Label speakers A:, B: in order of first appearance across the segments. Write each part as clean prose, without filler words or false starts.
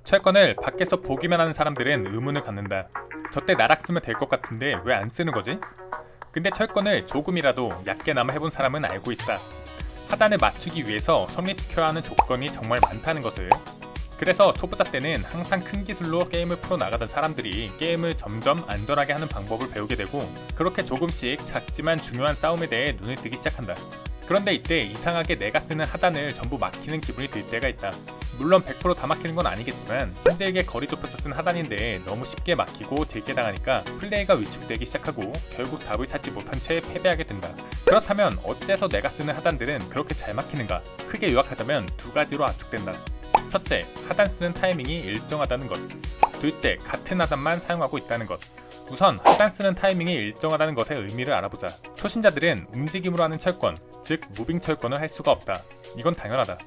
A: 철권을 밖에서 보기만 하는 사람들은 의문을 갖는다. 저때 나락 쓰면 될 것 같은데 왜 안 쓰는 거지? 근데 철권을 조금이라도 얕게나마 해본 사람은 알고 있다. 하단을 맞추기 위해서 성립시켜야 하는 조건이 정말 많다는 것을. 그래서 초보자 때는 항상 큰 기술로 게임을 풀어나가던 사람들이 게임을 점점 안전하게 하는 방법을 배우게 되고, 그렇게 조금씩 작지만 중요한 싸움에 대해 눈을 뜨기 시작한다. 그런데 이때 이상하게 내가 쓰는 하단을 전부 막히는 기분이 들 때가 있다. 물론 100% 다 막히는 건 아니겠지만 상대에게 거리 좁혀서 쓴 하단인데 너무 쉽게 막히고 들게 당하니까 플레이가 위축되기 시작하고 결국 답을 찾지 못한 채 패배하게 된다. 그렇다면 어째서 내가 쓰는 하단들은 그렇게 잘 막히는가? 크게 요약하자면 두 가지로 압축된다. 첫째, 하단 쓰는 타이밍이 일정하다는 것. 둘째, 같은 하단만 사용하고 있다는 것. 우선 하단 쓰는 타이밍이 일정하다는 것의 의미를 알아보자. 초신자들은 움직임으로 하는 철권, 즉 무빙 철권을 할 수가 없다. 이건 당연하다.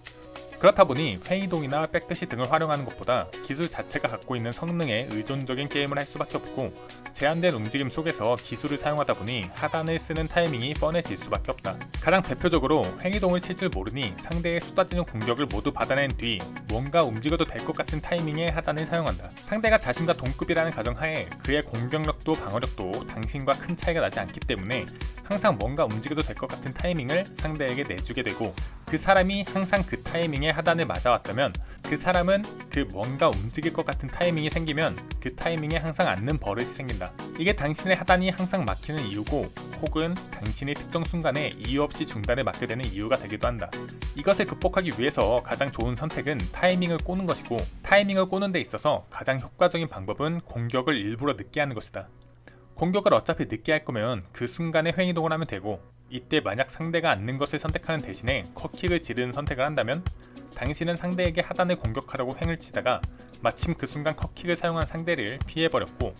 A: 그렇다 보니 회이동이나 백드시 등을 활용하는 것보다 기술 자체가 갖고 있는 성능에 의존적인 게임을 할 수밖에 없고, 제한된 움직임 속에서 기술을 사용하다 보니 하단을 쓰는 타이밍이 뻔해질 수밖에 없다. 가장 대표적으로 회이동을 칠 줄 모르니 상대의 쏟아지는 공격을 모두 받아낸 뒤 뭔가 움직여도 될 것 같은 타이밍에 하단을 사용한다. 상대가 자신과 동급이라는 가정하에 그의 공격력도 방어력도 당신과 큰 차이가 나지 않기 때문에 항상 뭔가 움직여도 될 것 같은 타이밍을 상대에게 내주게 되고, 그 사람이 항상 그 타이밍에 하단을 맞아왔다면 그 사람은 그 뭔가 움직일 것 같은 타이밍이 생기면 그 타이밍에 항상 앉는 버릇이 생긴다. 이게 당신의 하단이 항상 막히는 이유고, 혹은 당신이 특정 순간에 이유 없이 중단을 맞게 되는 이유가 되기도 한다. 이것을 극복하기 위해서 가장 좋은 선택은 타이밍을 꼬는 것이고, 타이밍을 꼬는 데 있어서 가장 효과적인 방법은 공격을 일부러 늦게 하는 것이다. 공격을 어차피 늦게 할 거면 그 순간에 횡이동을 하면 되고, 이때 만약 상대가 앉는 것을 선택하는 대신에 컷킥을 지르는 선택을 한다면 당신은 상대에게 하단을 공격하려고 횡을 치다가 마침 그 순간 컷킥을 사용한 상대를 피해버렸고,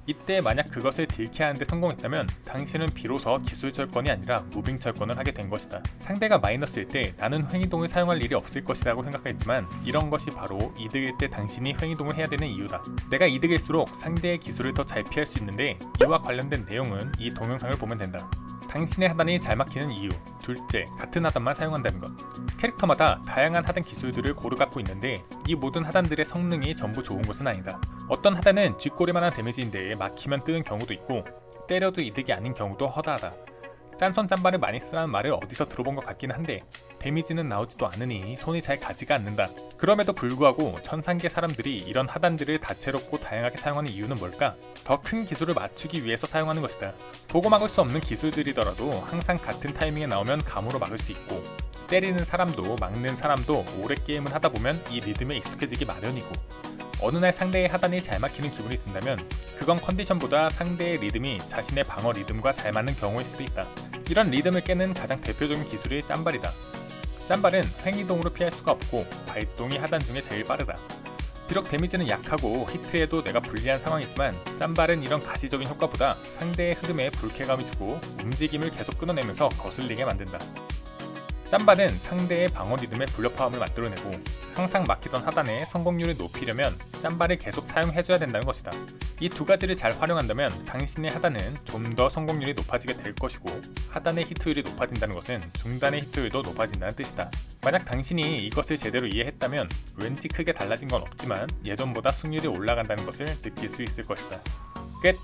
A: 이때 만약 그것을 딜케하는데 성공했다면 당신은 비로소 기술 철권이 아니라 무빙 철권을 하게 된 것이다. 상대가 마이너스일 때 나는 횡이동을 사용할 일이 없을 것이라고 생각했지만 이런 것이 바로 이득일 때 당신이 횡이동을 해야 되는 이유다. 내가 이득일수록 상대의 기술을 더 잘 피할 수 있는데, 이와 관련된 내용은 이 동영상을 보면 된다. 당신의 하단이 잘 막히는 이유. 둘째, 같은 하단만 사용한다는 것. 캐릭터마다 다양한 하단 기술들을 고루 갖고 있는데 이 모든 하단들의 성능이 전부 좋은 것은 아니다. 어떤 하단은 쥐꼬리만한 데미지인데 막히면 뜨는 경우도 있고, 때려도 이득이 아닌 경우도 허다하다. 짠손 짠발을 많이 쓰라는 말을 어디서 들어본 것 같긴 한데 데미지는 나오지도 않으니 손이 잘 가지가 않는다. 그럼에도 불구하고 천상계 사람들이 이런 하단들을 다채롭고 다양하게 사용하는 이유는 뭘까? 더 큰 기술을 맞추기 위해서 사용하는 것이다. 보고 막을 수 없는 기술들이더라도 항상 같은 타이밍에 나오면 감으로 막을 수 있고, 때리는 사람도 막는 사람도 오래 게임을 하다 보면 이 리듬에 익숙해지기 마련이고, 어느 날 상대의 하단이 잘 막히는 기분이 든다면 그건 컨디션보다 상대의 리듬이 자신의 방어 리듬과 잘 맞는 경우일 수도 있다. 이런 리듬을 깨는 가장 대표적인 기술이 짠발이다. 짠발은 횡이동으로 피할 수가 없고 발동이 하단 중에 제일 빠르다. 비록 데미지는 약하고 히트에도 내가 불리한 상황이지만 짠발은 이런 가시적인 효과보다 상대의 흐름에 불쾌감을 주고 움직임을 계속 끊어내면서 거슬리게 만든다. 짠발은 상대의 방어 리듬에 불협화음을 만들어내고, 항상 막히던 하단의 성공률을 높이려면 짠발을 계속 사용해줘야 된다는 것이다. 이 두 가지를 잘 활용한다면 당신의 하단은 좀 더 성공률이 높아지게 될 것이고, 하단의 히트율이 높아진다는 것은 중단의 히트율도 높아진다는 뜻이다. 만약 당신이 이것을 제대로 이해했다면 왠지 크게 달라진 건 없지만 예전보다 승률이 올라간다는 것을 느낄 수 있을 것이다. 끝!